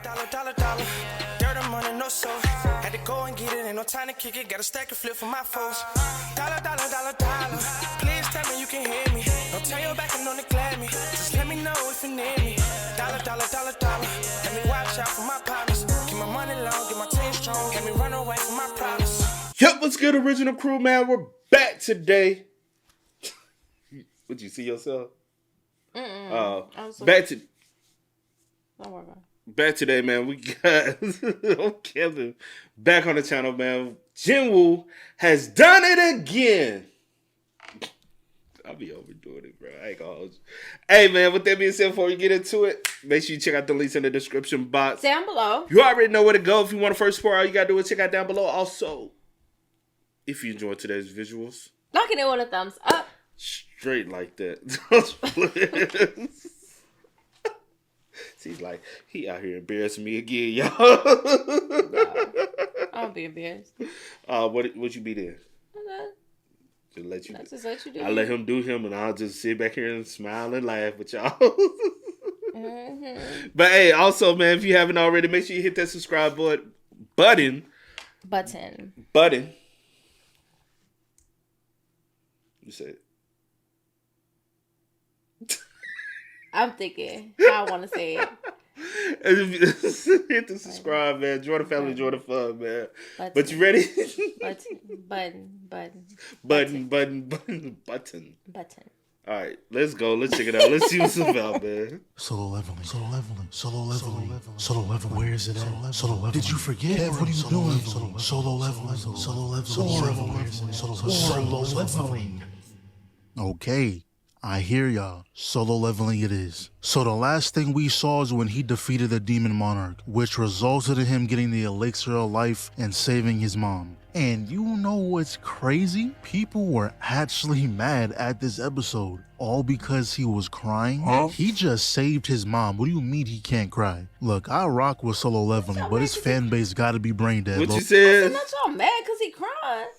Dollar. Dirt and money, no soul. Had to go and get it, ain't no time to kick it. Got a stack of flip for my foes. Dollar. Please tell me you can hear me. Don't turn your back and don't neglect me. Just let me know if you need me. Dollar. Let me watch out for my partners. Keep my money long, get my team strong. Let me run away from my problems. Yep, what's good, original crew, man? We're back today. Would you see yourself? Back to. Don't worry about it. Back today, man. We got Kevin back on the channel, man. Jin-woo has done it again. I'll be overdoing it, bro. I ain't gonna hold you. Hey, man, with that being said, before we get into it, make sure you check out the links in the description box. Down below. You already know where to go. If you want to first support, all you gotta do is check out down below. Also, if you enjoyed today's visuals, knock it in with a thumbs up. Straight like that. She's like, he out here embarrassing me again, y'all. No, I don't be embarrassed. What you be there? Okay. Just let you. Just let you do. I let him do him, and I'll just sit back here and smile and laugh with y'all. Mm-hmm. But hey, also, man, if you haven't already, make sure you hit that subscribe button. You said. I'm thinking how I want to say it. Hit the subscribe, man. Join the family, join the fun, man. But you ready? Button. All right, let's go. Let's check it out. Let's see what's about, man. Solo leveling. Where is it at? Solo leveling. Did you forget? What are you doing? Solo leveling. Okay. I hear y'all. Solo leveling it is. So the last thing we saw is when he defeated the demon monarch, which resulted in him getting the elixir of life and saving his mom. And you know what's crazy? People were actually mad at this episode, all because he was crying. Huh? He just saved his mom. What do you mean he can't cry? Look, I rock with solo leveling, but his fan base gotta be brain dead. What you said? I'm not y'all mad because he crying.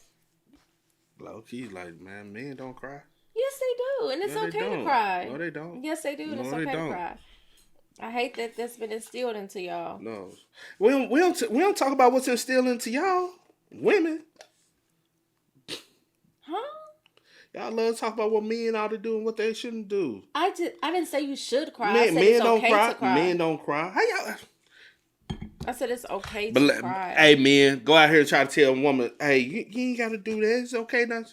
Low key, like, man, men don't cry. Yes, they do, and it's okay to cry. No, they don't. Yes, they do, and it's okay to cry. I hate that that's been instilled into y'all. No, we don't talk about what's instilled into y'all, women. Huh? Y'all love to talk about what men ought to do and what they shouldn't do. I didn't say you should cry. Men, I said it's okay to cry. Men don't cry. How y'all? I said it's okay to cry. Hey, men, go out here and try to tell a woman, hey, you ain't got to do that. It's okay now.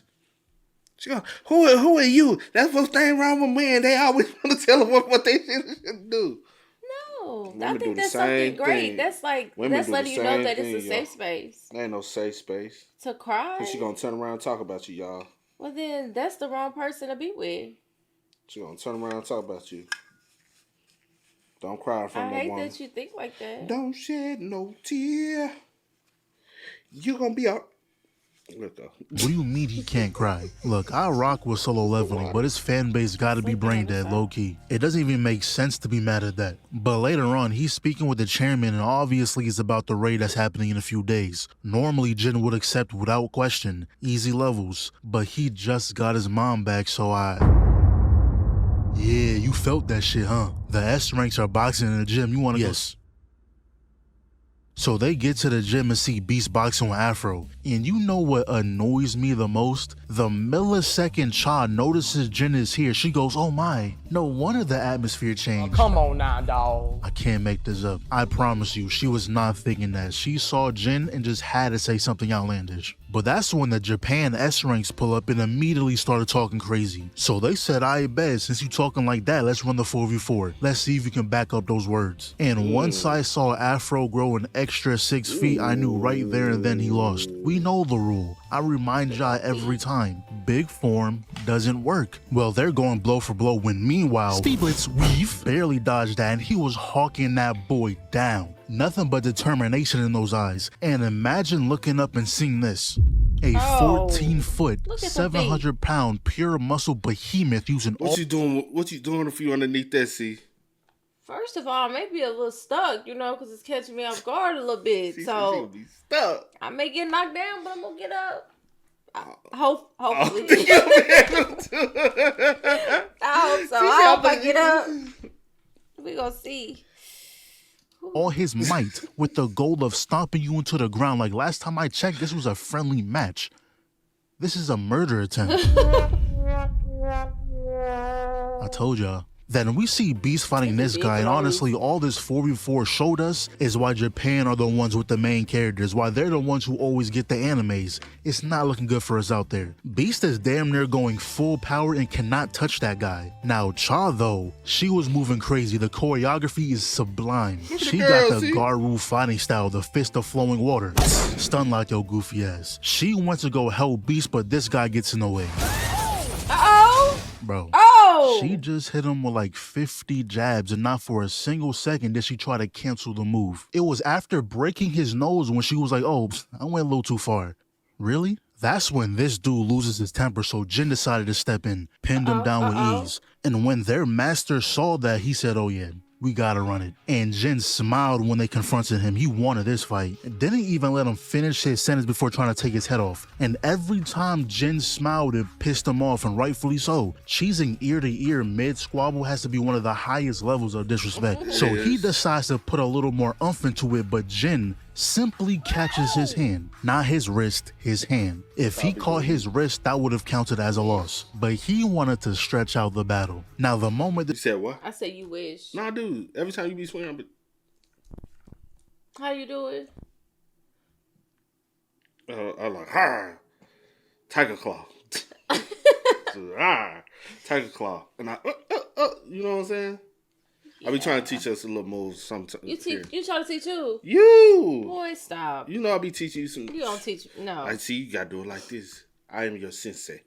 She go, who are you? That's what's thing wrong with men. They always want to tell them what they should do. No, women I think that's something great. Thing. That's like women that's letting you know that it's a safe space. There ain't no safe space to cry. Cause she gonna turn around and talk about you, y'all. Well, then that's the wrong person to be with. She gonna turn around and talk about you. Don't cry in front of that woman. I hate that you think like that. Don't shed no tear. You gonna be up. What do you mean he can't cry? Look, I rock with solo leveling, but his fan base gotta be brain dead low-key. It doesn't even make sense to be mad at that. But later on, he's speaking with the chairman and obviously it's about the raid that's happening in a few days. Normally, Jin would accept without question, easy levels, but he just got his mom back, so Yeah, you felt that shit, huh? The S ranks are boxing in the gym, you wanna go? So they get to the gym and see Beast boxing with Afro. And you know what annoys me the most? The millisecond Cha notices Jin is here, she goes, oh my. No wonder the atmosphere changed. Oh, come on now, dawg. I can't make this up. I promise you, she was not thinking that. She saw Jin and just had to say something outlandish. But that's when the Japan S ranks pull up and immediately started talking crazy. So they said, I bet, since you talking like that, let's run the 4v4. Let's see if you can back up those words. And once I saw Afro grow an extra 6 feet, I knew right there and then he lost. We know the rule. I remind y'all every time. Big form doesn't work. Well, they're going blow for blow when meanwhile, Speed Blitz Weave barely dodged that and he was hawking that boy down. Nothing but determination in those eyes. And imagine looking up and seeing this. A 14-foot, 700-pound pure muscle behemoth using What you doing if you underneath that, see? First of all, I may be a little stuck, because it's catching me off guard a little bit. She so be stuck. I may get knocked down, but I'm gonna get up. Hopefully. I hope so. I hope I get up. We gonna see. all his might with the goal of stomping you into the ground. Like last time I checked, this was a friendly match. This is a murder attempt. I told y'all. Then we see Beast fighting this guy, and honestly, all this 4v4 showed us is why Japan are the ones with the main characters, why they're the ones who always get the animes. It's not looking good for us out there. Beast is damn near going full power and cannot touch that guy. Now, Cha, though, she was moving crazy. The choreography is sublime. She got the Garu fighting style, the fist of flowing water. Stun like your goofy ass. She went to go help Beast, but this guy gets in the way. Uh-oh. Bro. Oh. She just hit him with like 50 jabs, and not for a single second did she try to cancel the move. It was after breaking his nose when she was like, oh, I went a little too far. Really? That's when this dude loses his temper, so Jin decided to step in, pinned him down with ease. And when their master saw that, he said, oh yeah, we gotta run it. And Jin smiled when they confronted him. He wanted this fight. Didn't even let him finish his sentence before trying to take his head off. And every time Jin smiled, it pissed him off, and rightfully so. Cheesing ear to ear mid-squabble has to be one of the highest levels of disrespect. So he decides to put a little more oomph into it, but Jin simply catches his hand. Not his wrist, his hand. If he caught his wrist, that would have counted as a loss. But he wanted to stretch out the battle. Now the moment You said what? I said you wish. Nah, dude. Every time you be swinging, How you do it? I like, ha, tiger claw. Tiger claw. And I, you know what I'm saying? I be trying to teach us a little moves sometimes. You try to teach who? You. Boy, stop. You know I be teaching you some. You don't teach. No. I see you gotta do it like this. I am your sensei.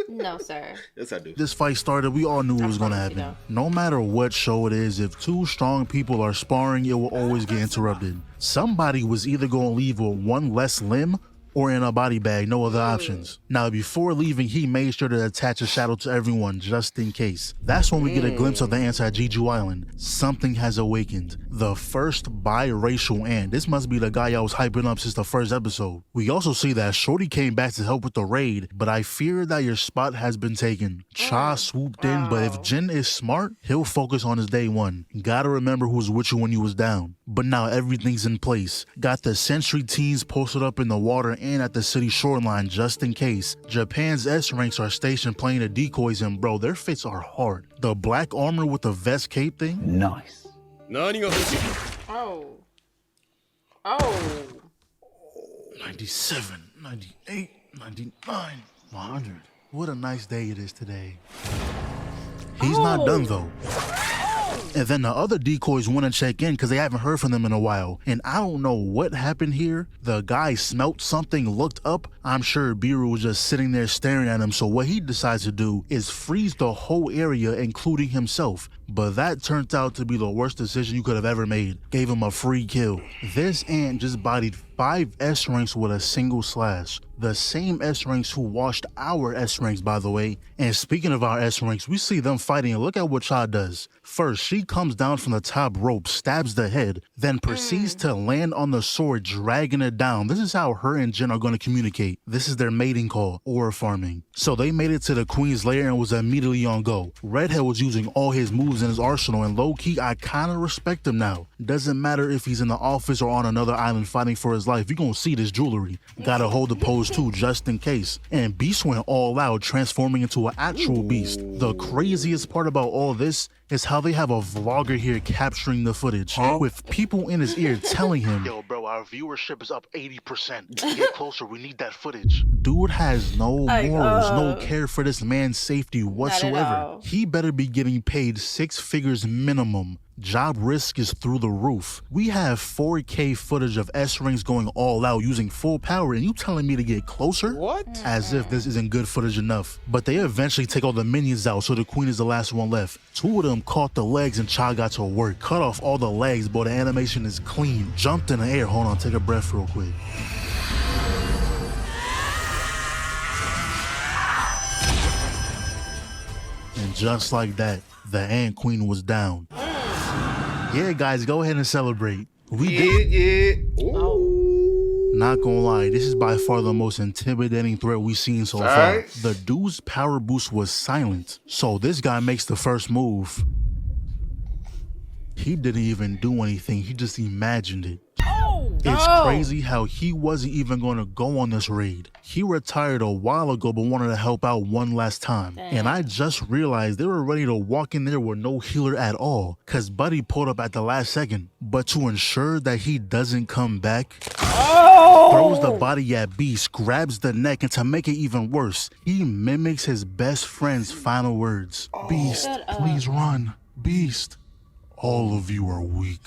No, sir. Yes, I do. this fight started, we all knew it was gonna promise you happen. No matter what show it is, if two strong people are sparring, it will always get interrupted. Somebody was either gonna leave with one less limb or in a body bag, no other options. Now, before leaving, he made sure to attach a shadow to everyone, just in case. That's when we get a glimpse of the ants at Jeju Island. Something has awakened. The first biracial ant. This must be the guy I was hyping up since the first episode. We also see that Shorty came back to help with the raid, but I fear that your spot has been taken. Cha swooped in, but if Jin is smart, he'll focus on his day one. Gotta remember who was with you when you was down. But now everything's in place. Got the sentry teams posted up in the water and at the city shoreline just in case. Japan's S-ranks are stationed playing the decoys, and bro, their fits are hard. The black armor with the vest cape thing? Nice. Oh. Oh. 97, 98, 99, 100. What a nice day it is today. He's not done though. And then the other decoys want to check in because they haven't heard from them in a while. And I don't know what happened here. The guy smelt something, looked up. I'm sure Beru was just sitting there staring at him. So what he decides to do is freeze the whole area, including himself. But that turned out to be the worst decision you could have ever made. Gave him a free kill. This ant just bodied 5 S-ranks with a single slash. The same S-ranks who washed our S-ranks, by the way. And speaking of our S-ranks, we see them fighting, and look at what Cha does. First, she comes down from the top rope, stabs the head, then proceeds to land on the sword, dragging it down. This is how her and Jin are going to communicate. This is their mating call, or farming. So they made it to the queen's lair and was immediately on go. Redhead was using all his moves in his arsenal, and low-key, I kind of respect him now. Doesn't matter if he's in the office or on another island fighting for his life, you're going to see this jewelry. Gotta hold the pose too, just in case. And Beast went all out, transforming into an actual beast. The craziest part about all this is how they have a vlogger here capturing the footage, with people in his ear telling him, yo bro, our viewership is up 80%. Get closer, we need that footage. Dude has no morals, no care for this man's safety whatsoever. He better be getting paid 6 figures minimum. Job risk is through the roof. We have 4K footage of S-Rings going all out using full power, and you telling me to get closer? What? As if this isn't good footage enough. But they eventually take all the minions out, so the queen is the last one left. 2 of them caught the legs and Cha got to work. Cut off all the legs, but the animation is clean. Jumped in the air. Hold on, take a breath real quick. And just like that, the Ant Queen was down. Yeah, guys, go ahead and celebrate. We did. Ooh. Not gonna lie, this is by far the most intimidating threat we've seen so far. The dude's power boost was silent, so this guy makes the first move. He didn't even do anything. He just imagined it. It's Oh. crazy how he wasn't even going to go on this raid. He retired a while ago but wanted to help out one last time. And I just realized they were ready to walk in there with no healer at all because Buddy pulled up at the last second. But to ensure that he doesn't come back, throws the body at Beast, grabs the neck, and to make it even worse, he mimics his best friend's final words. Beast, please run. Beast. All of you are weak.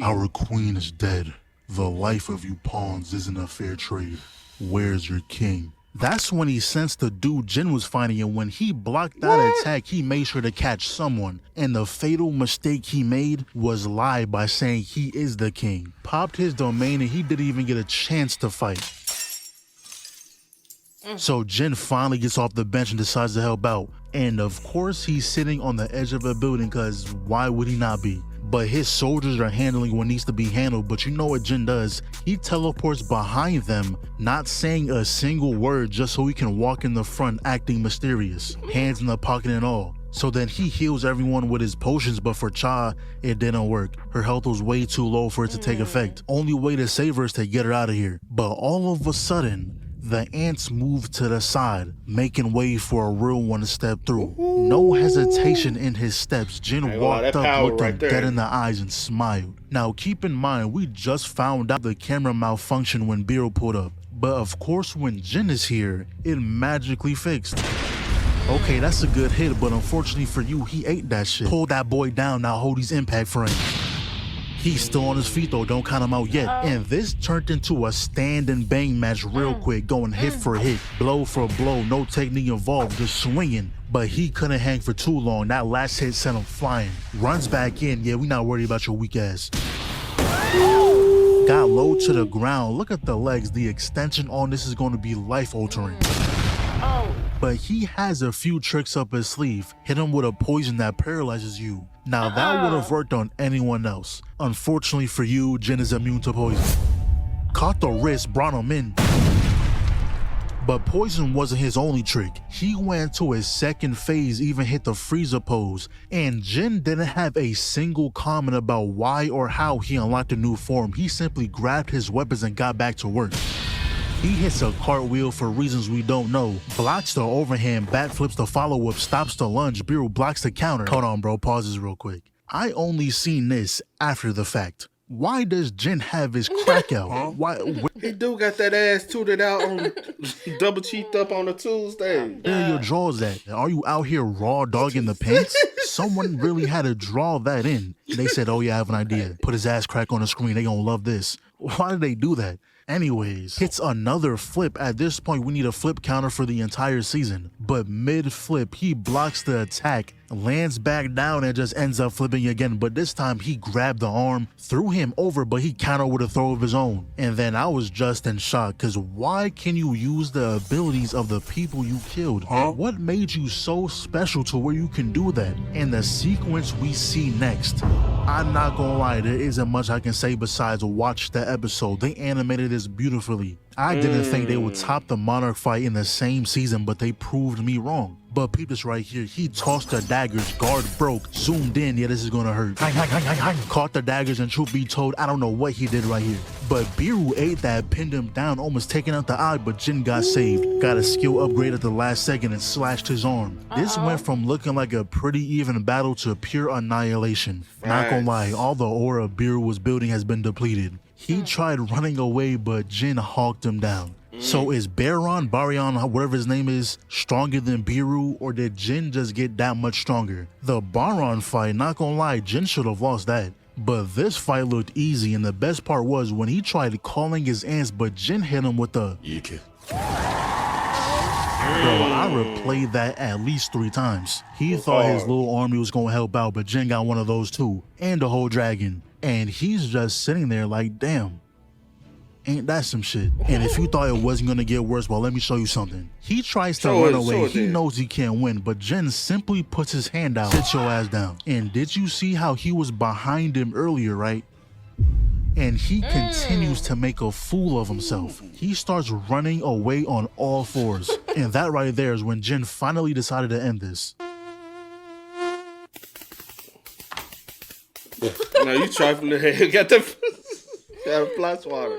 Our queen is dead. The life of you pawns isn't a fair trade. Where's your king? That's when he sensed the dude Jin was fighting, and when he blocked that attack, he made sure to catch someone. And the fatal mistake he made was lie by saying he is the king. Popped his domain and he didn't even get a chance to fight. So Jin finally gets off the bench and decides to help out. And of course he's sitting on the edge of a building because why would he not be? But his soldiers are handling what needs to be handled. But you know what Jin does? He teleports behind them, not saying a single word just so he can walk in the front acting mysterious. Hands in the pocket and all. So then he heals everyone with his potions, but for Cha, it didn't work. Her health was way too low for it to take effect. Only way to save her is to get her out of here. But all of a sudden, the ants moved to the side, making way for a real one to step through. No hesitation in his steps, Jin walked up, looked him dead in the eyes and smiled. Now keep in mind, we just found out the camera malfunctioned when Beru pulled up. But of course when Jin is here, it magically fixed. Okay, that's a good hit, but unfortunately for you, he ate that shit. Pull that boy down, now hold his impact frame. He's still on his feet though, don't count him out yet. And this turned into a stand and bang match real quick, going hit for hit, blow for blow, no technique involved, just swinging. But he couldn't hang for too long. That last hit sent him flying. Runs back in, yeah, we not worried about your weak ass. Got low to the ground, look at the legs, the extension on this is going to be life altering. But he has a few tricks up his sleeve. Hit him with a poison that paralyzes you. Now that would have worked on anyone else. Unfortunately for you, Jin is immune to poison. Caught the wrist, brought him in. But poison wasn't his only trick. He went to his second phase, even hit the freezer pose. And Jin didn't have a single comment about why or how he unlocked a new form. He simply grabbed his weapons and got back to work. He hits a cartwheel for reasons we don't know, blocks the overhand, backflips the follow-up, stops the lunge, Beru blocks the counter. Hold on bro, pause this real quick. I only seen this after the fact. Why does Jin have his crack out? Why? He do got that ass tooted out on double cheeked up on a Tuesday. Where are your drawers at? Are you out here raw dogging the pants? Someone really had to draw that in. They said, oh yeah, I have an idea. Put his ass crack on the screen, they gonna love this. Why did they do that? Anyways, hits another flip. At this point, we need a flip counter for the entire season. But mid-flip, he blocks the attack, lands back down, and just ends up flipping again. But this time, he grabbed the arm, threw him over, but he countered with a throw of his own. And then I was just in shock, because why can you use the abilities of the people you killed? What made you so special to where you can do that? And the sequence we see next, I'm not gonna lie, there isn't much I can say besides watch the episode. They animated this beautifully. I didn't think they would top the Monarch fight in the same season, but they proved me wrong. But peep this right here. He tossed the daggers, guard broke, zoomed in. Yeah, this is gonna hurt. Caught the daggers, and truth be told, I don't know what he did right here. But Beru ate that, pinned him down, almost taking out the eye, but Jin got saved. Got a skill upgrade at the last second and slashed his arm. This went from looking like a pretty even battle to pure annihilation. Not gonna lie, all the aura Beru was building has been depleted. He tried running away, but Jin hawked him down. So is Barion, whatever his name is, stronger than Beru, or did Jin just get that much stronger? The Baron fight, not gonna lie, Jin should have lost that. But this fight looked easy, and the best part was when he tried calling his ants, but Jin hit him with the Bro, I replayed that at least 3 times. He thought his little army was gonna help out, but Jin got one of those too, and the whole dragon. And he's just sitting there like, damn, ain't that some shit? And if you thought it wasn't gonna get worse, well, let me show you something. He tries to run away. He knows he can't win, but Jin simply puts his hand out. Sit your ass down. And did you see how he was behind him earlier, right? And he continues to make a fool of himself. He starts running away on all 4s. And that right there is when Jin finally decided to end this. No, you trifling ahead. Got the fly swatter.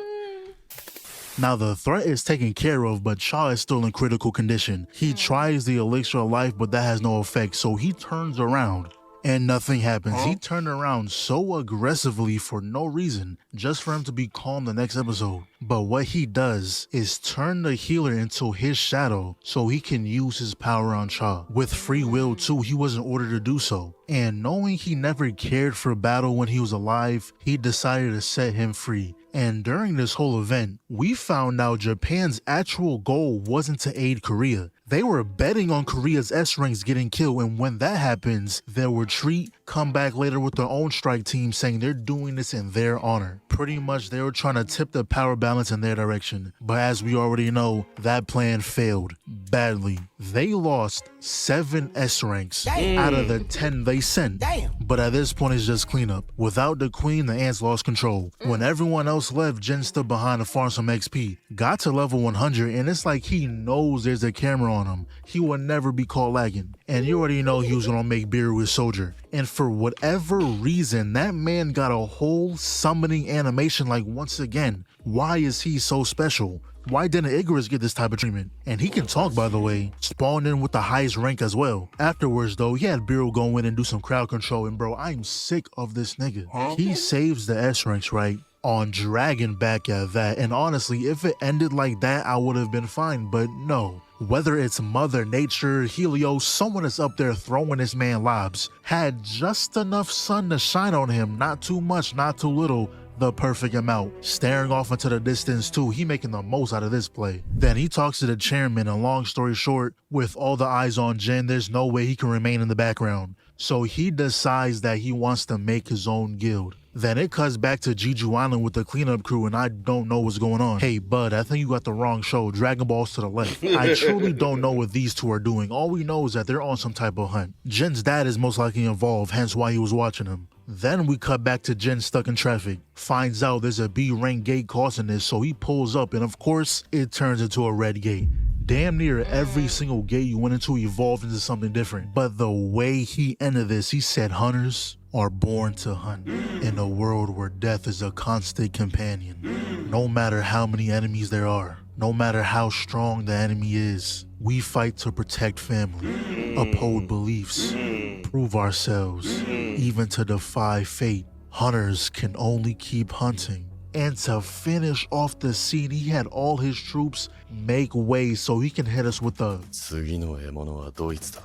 Now the threat is taken care of, but Cha is still in critical condition. He tries the elixir of life, but that has no effect, so he turns around. And nothing happens. He turned around so aggressively for no reason, just for him to be calm the next episode. But what he does is turn the healer into his shadow so he can use his power on Cha. With free will too, he wasn't ordered to do so. And knowing he never cared for battle when he was alive, he decided to set him free. And during this whole event, we found out Japan's actual goal wasn't to aid Korea. They were betting on Korea's S-ranks getting killed, and when that happens, they'll retreat, come back later with their own strike team saying they're doing this in their honor. Pretty much they were trying to tip the power balance in their direction. But as we already know, that plan failed badly. They lost 7 S-ranks out of the 10 they sent. But at this point it's just cleanup. Without the queen, the ants lost control. When everyone else left, Jin stood behind to farm some XP. Got to level 100 and it's like he knows there's a camera on him. He will never be caught lagging. And you already know he was gonna make Beru his soldier. And for whatever reason, that man got a whole summoning animation like once again. Why is he so special? Why didn't Icarus get this type of treatment? And he can talk, by the way, spawned in with the highest rank as well. Afterwards though, he had Beru go in and do some crowd control, and bro, I'm sick of this nigga. He saves the S ranks, right? On Dragon back at that, and honestly, if it ended like that, I would have been fine, but no. Whether it's Mother Nature, Helios, someone is up there throwing this man lobs, had just enough sun to shine on him, not too much, not too little, the perfect amount. Staring off into the distance too, he making the most out of this play. Then he talks to the chairman, and long story short, with all the eyes on Jin, there's no way he can remain in the background. So he decides that he wants to make his own guild. Then it cuts back to Jeju Island with the cleanup crew, and I don't know what's going on. Hey bud, I think you got the wrong show. Dragon Ball's to the left. I truly don't know what these two are doing. All we know is that they're on some type of hunt. Jin's dad is most likely involved, hence why he was watching him. Then we cut back to Jin stuck in traffic. Finds out there's a B-rank gate causing this, so he pulls up, and of course, it turns into a red gate. Damn near every single gate you went into evolved into something different. But the way he ended this, he said hunters are born to hunt in a world where death is a constant companion. No matter how many enemies there are, no matter how strong the enemy is, we fight to protect family, uphold beliefs, prove ourselves, even to defy fate. Hunters can only keep hunting. And to finish off the scene, he had all his troops make way so he can hit us with the 次の獲物はドイツだ。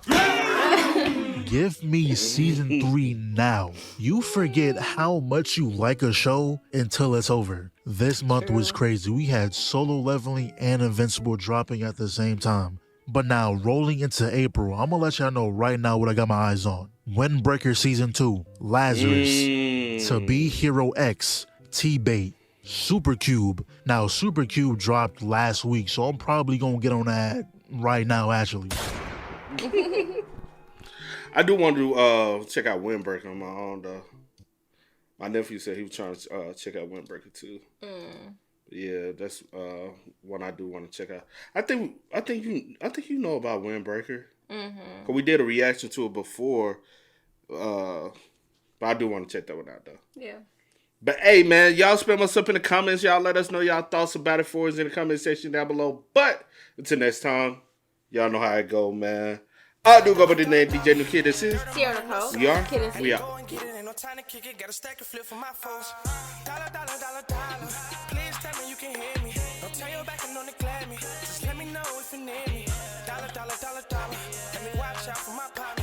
Give me season 3 now. You forget how much you like a show until it's over. This month was crazy. We had solo leveling and invincible dropping at the same time. But now, rolling into April, I'm gonna let y'all know right now what I got my eyes on. Windbreaker season 2, Lazarus, To Be Hero X, T-Bait, Supercube. Now, Supercube dropped last week, so I'm probably gonna get on that right now, actually. I do want to check out Windbreaker on my own though. My nephew said he was trying to check out Windbreaker too. Yeah, that's one I do want to check out. I think you know about Windbreaker. Cause we did a reaction to it before, but I do want to check that one out though. Yeah. But hey, man, y'all spam us up in the comments. Y'all let us know y'all thoughts about it for us in the comment section down below. But until next time, y'all know how it go, man. I do go by the name DJ New Kid. This is Sierra Nicole. we are. Kid and We are. Go and get it, ain't no time to kick it. Got a stack of flip for my foes. Dollar, dollar, dollar, dollar. Please tell me you can hear me. Don't turn your back and don't neglect me. Just let me know if you need me. Dollar, dollar, dollar, dollar. Let me watch out for my partner.